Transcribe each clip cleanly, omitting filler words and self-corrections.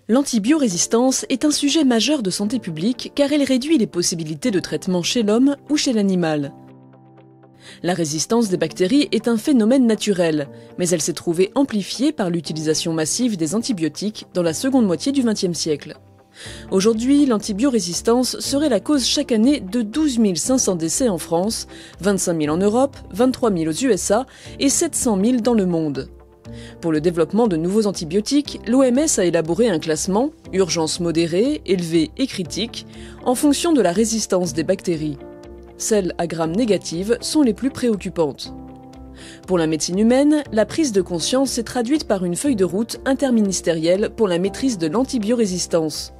L'antibiorésistance est un sujet majeur de santé publique car elle réduit les possibilités de traitement chez l'homme ou chez l'animal. La résistance des bactéries est un phénomène naturel, mais elle s'est trouvée amplifiée par l'utilisation massive des antibiotiques dans la seconde moitié du XXe siècle. Aujourd'hui, l'antibiorésistance serait la cause chaque année de 12 500 décès en France, 25 000 en Europe, 23 000 aux USA et 700 000 dans le monde. Pour le développement de nouveaux antibiotiques, l'OMS a élaboré un classement, urgence modérée, élevée et critique, en fonction de la résistance des bactéries. Celles à Gram négatives sont les plus préoccupantes. Pour la médecine humaine, la prise de conscience s'est traduite par une feuille de route interministérielle pour la maîtrise de l'antibiorésistance.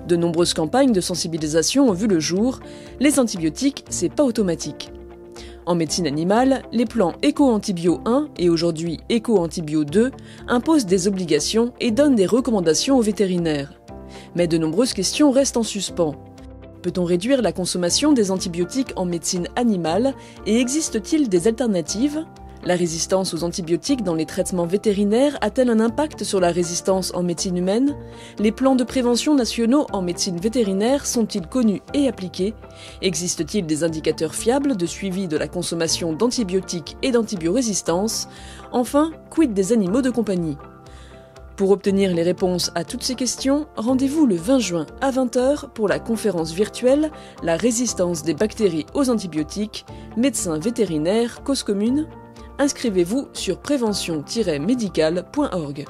De nombreuses campagnes de sensibilisation ont vu le jour. Les antibiotiques, c'est pas automatique. En médecine animale, les plans Éco-Antibio 1 et aujourd'hui Éco-Antibio 2 imposent des obligations et donnent des recommandations aux vétérinaires. Mais de nombreuses questions restent en suspens. Peut-on réduire la consommation des antibiotiques en médecine animale et existe-t-il des alternatives ? La résistance aux antibiotiques dans les traitements vétérinaires a-t-elle un impact sur la résistance en médecine humaine ? Les plans de prévention nationaux en médecine vétérinaire sont-ils connus et appliqués ? Existe-t-il des indicateurs fiables de suivi de la consommation d'antibiotiques et d'antibiorésistance ? Enfin, quid des animaux de compagnie ? Pour obtenir les réponses à toutes ces questions, rendez-vous le 20 juin à 20 h pour la conférence virtuelle « La résistance des bactéries aux antibiotiques, médecins vétérinaires, cause commune ». Inscrivez-vous sur prévention-médicale.org.